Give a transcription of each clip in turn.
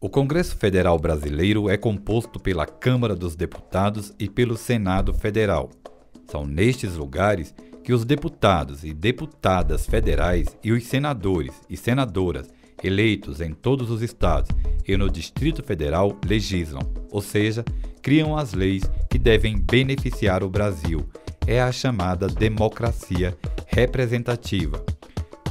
O Congresso Federal Brasileiro é composto pela Câmara dos Deputados e pelo Senado Federal. São nestes lugares que os deputados e deputadas federais e os senadores e senadoras eleitos em todos os estados e no Distrito Federal legislam, ou seja, criam as leis que devem beneficiar o Brasil. É a chamada democracia representativa.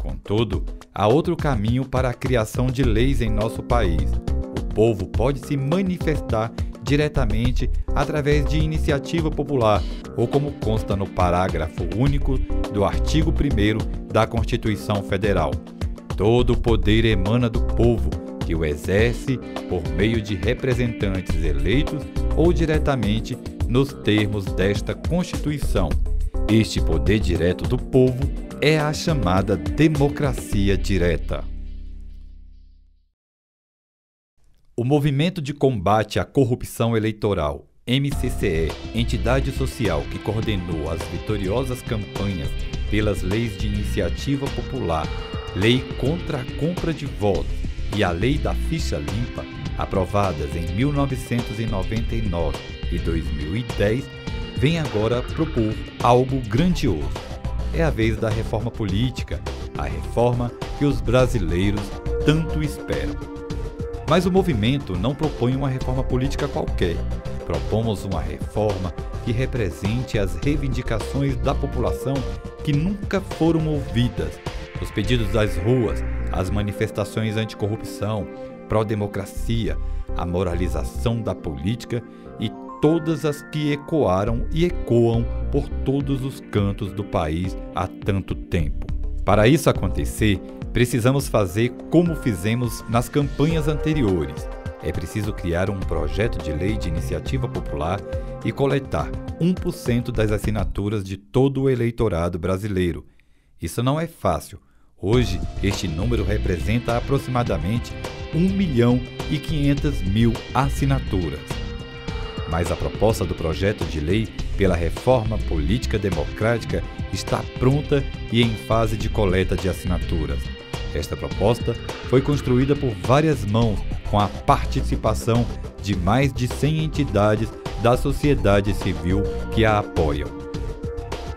Contudo, há outro caminho para a criação de leis em nosso país. O povo pode se manifestar diretamente através de iniciativa popular, ou como consta no parágrafo único do artigo 1º da Constituição Federal. Todo o poder emana do povo, que o exerce por meio de representantes eleitos ou diretamente nos termos desta Constituição. Este poder direto do povo é a chamada democracia direta. O Movimento de Combate à Corrupção Eleitoral, MCCE, entidade social que coordenou as vitoriosas campanhas pelas leis de iniciativa popular, Lei contra a Compra de Votos e a Lei da Ficha Limpa, aprovadas em 1999 e 2010, vem agora propor algo grandioso. É a vez da reforma política, a reforma que os brasileiros tanto esperam. Mas o movimento não propõe uma reforma política qualquer. Propomos uma reforma que represente as reivindicações da população que nunca foram ouvidas, os pedidos das ruas, as manifestações anticorrupção, pró-democracia, a moralização da política e todas as que ecoaram e ecoam por todos os cantos do país há tanto tempo. Para isso acontecer, precisamos fazer como fizemos nas campanhas anteriores. É preciso criar um projeto de lei de iniciativa popular e coletar 1% das assinaturas de todo o eleitorado brasileiro. Isso não é fácil. Hoje, este número representa aproximadamente 1.500.000 assinaturas. Mas a proposta do projeto de lei pela reforma política democrática está pronta e em fase de coleta de assinaturas. Esta proposta foi construída por várias mãos com a participação de mais de 100 entidades da sociedade civil que a apoiam.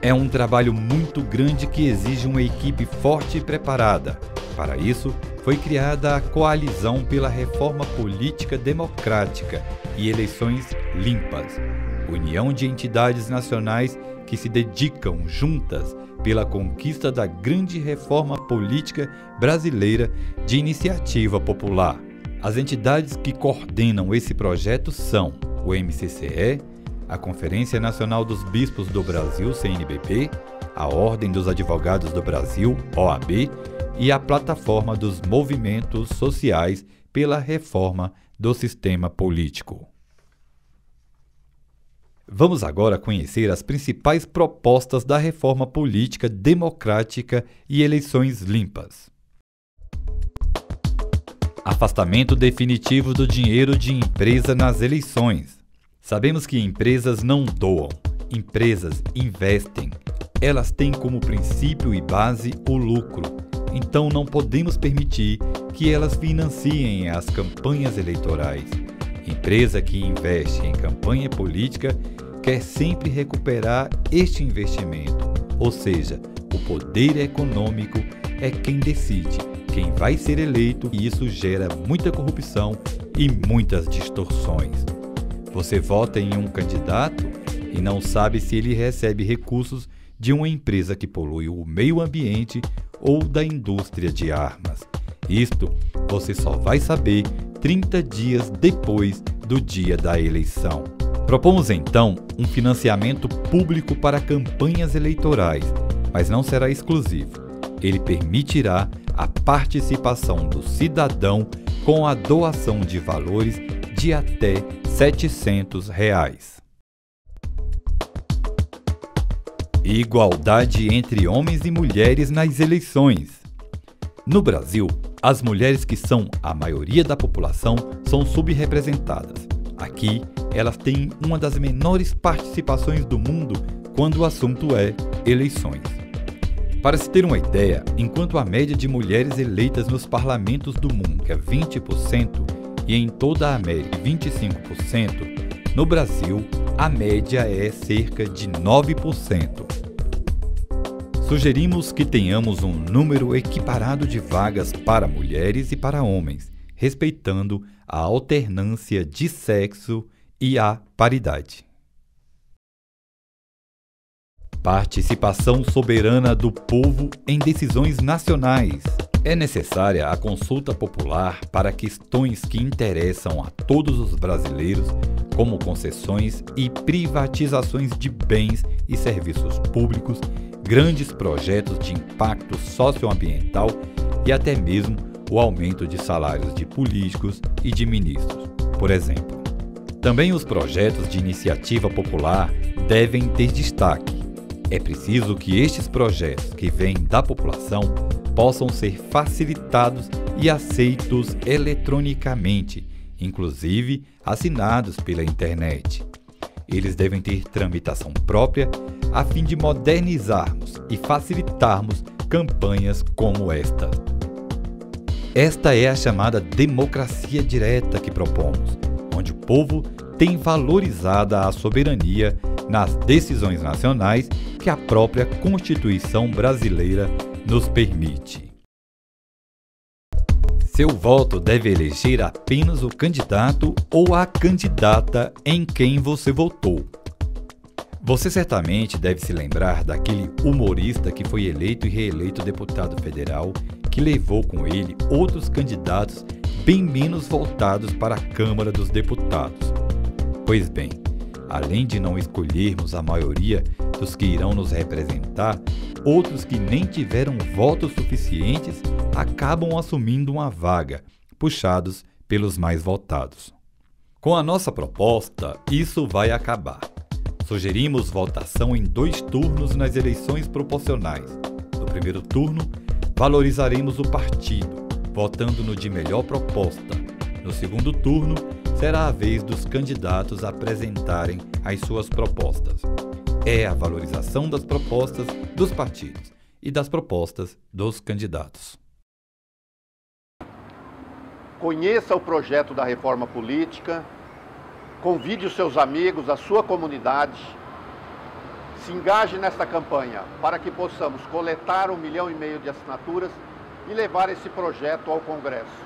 É um trabalho muito grande que exige uma equipe forte e preparada. Para isso, foi criada a Coalizão pela Reforma Política Democrática e Eleições Limpas, união de entidades nacionais que se dedicam juntas pela conquista da grande reforma política brasileira de iniciativa popular. As entidades que coordenam esse projeto são o MCCE, a Conferência Nacional dos Bispos do Brasil, CNBB, a Ordem dos Advogados do Brasil, OAB, e a Plataforma dos Movimentos Sociais pela Reforma do Sistema Político. Vamos agora conhecer as principais propostas da reforma política democrática e eleições limpas. Afastamento definitivo do dinheiro de empresa nas eleições. Sabemos que empresas não doam, empresas investem. Elas têm como princípio e base o lucro. Então não podemos permitir que elas financiem as campanhas eleitorais. Empresa que investe em campanha política quer sempre recuperar este investimento, ou seja, o poder econômico é quem decide quem vai ser eleito e isso gera muita corrupção e muitas distorções. Você vota em um candidato e não sabe se ele recebe recursos de uma empresa que polui o meio ambiente ou da indústria de armas. Isto você só vai saber 30 dias depois do dia da eleição. Propomos então um financiamento público para campanhas eleitorais, mas não será exclusivo. Ele permitirá a participação do cidadão com a doação de valores de até R$ 700. Igualdade entre homens e mulheres nas eleições. No Brasil, as mulheres, que são a maioria da população, são subrepresentadas. Aqui, elas têm uma das menores participações do mundo quando o assunto é eleições. Para se ter uma ideia, enquanto a média de mulheres eleitas nos parlamentos do mundo é 20%, e em toda a América 25%, no Brasil a média é cerca de 9%. Sugerimos que tenhamos um número equiparado de vagas para mulheres e para homens, respeitando a alternância de sexo e a paridade. Participação soberana do povo em decisões nacionais. É necessária a consulta popular para questões que interessam a todos os brasileiros, como concessões e privatizações de bens e serviços públicos, grandes projetos de impacto socioambiental e até mesmo o aumento de salários de políticos e de ministros, por exemplo. Também os projetos de iniciativa popular devem ter destaque. É preciso que estes projetos que vêm da população possam ser facilitados e aceitos eletronicamente, inclusive assinados pela internet. Eles devem ter tramitação própria a fim de modernizarmos e facilitarmos campanhas como esta. Esta é a chamada democracia direta que propomos, onde o povo tem valorizada a soberania nas decisões nacionais que a própria Constituição brasileira nos permite. Seu voto deve eleger apenas o candidato ou a candidata em quem você votou. Você certamente deve se lembrar daquele humorista que foi eleito e reeleito deputado federal, que levou com ele outros candidatos bem menos votados para a Câmara dos Deputados. Pois bem, além de não escolhermos a maioria dos que irão nos representar, outros que nem tiveram votos suficientes acabam assumindo uma vaga, puxados pelos mais votados. Com a nossa proposta, isso vai acabar. Sugerimos votação em 2 turnos nas eleições proporcionais. No primeiro turno, valorizaremos o partido, votando no de melhor proposta. No segundo turno, será a vez dos candidatos apresentarem as suas propostas. É a valorização das propostas dos partidos e das propostas dos candidatos. Conheça o projeto da reforma política, convide os seus amigos, a sua comunidade, se engaje nesta campanha para que possamos coletar 1,5 milhão de assinaturas e levar esse projeto ao Congresso.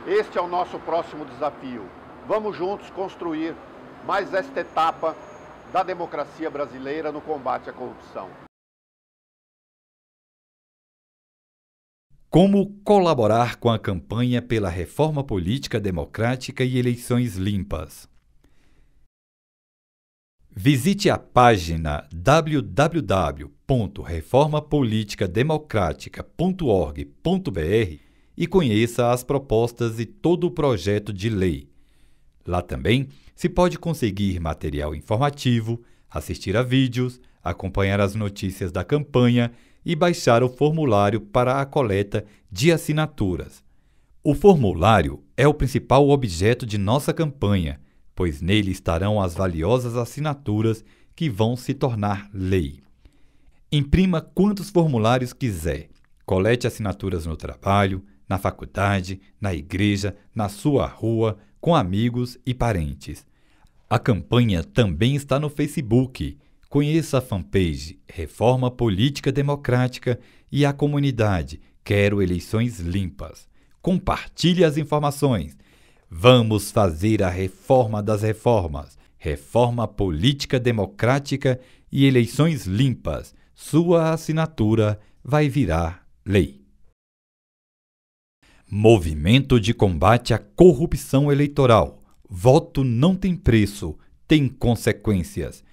Este é o nosso próximo desafio. Vamos juntos construir mais esta etapa da democracia brasileira no combate à corrupção. Como colaborar com a campanha pela reforma política democrática e eleições limpas? Visite a página www.reformapoliticademocratica.org.br e conheça as propostas e todo o projeto de lei. Lá também se pode conseguir material informativo, assistir a vídeos, acompanhar as notícias da campanha e baixar o formulário para a coleta de assinaturas. O formulário é o principal objeto de nossa campanha, pois nele estarão as valiosas assinaturas que vão se tornar lei. Imprima quantos formulários quiser. Colete assinaturas no trabalho, na faculdade, na igreja, na sua rua, com amigos e parentes. A campanha também está no Facebook. Conheça a fanpage Reforma Política Democrática e a comunidade Quero Eleições Limpas. Compartilhe as informações. Vamos fazer a reforma das reformas. Reforma Política Democrática e Eleições Limpas. Sua assinatura vai virar lei. Movimento de combate à corrupção eleitoral. Voto não tem preço, tem consequências.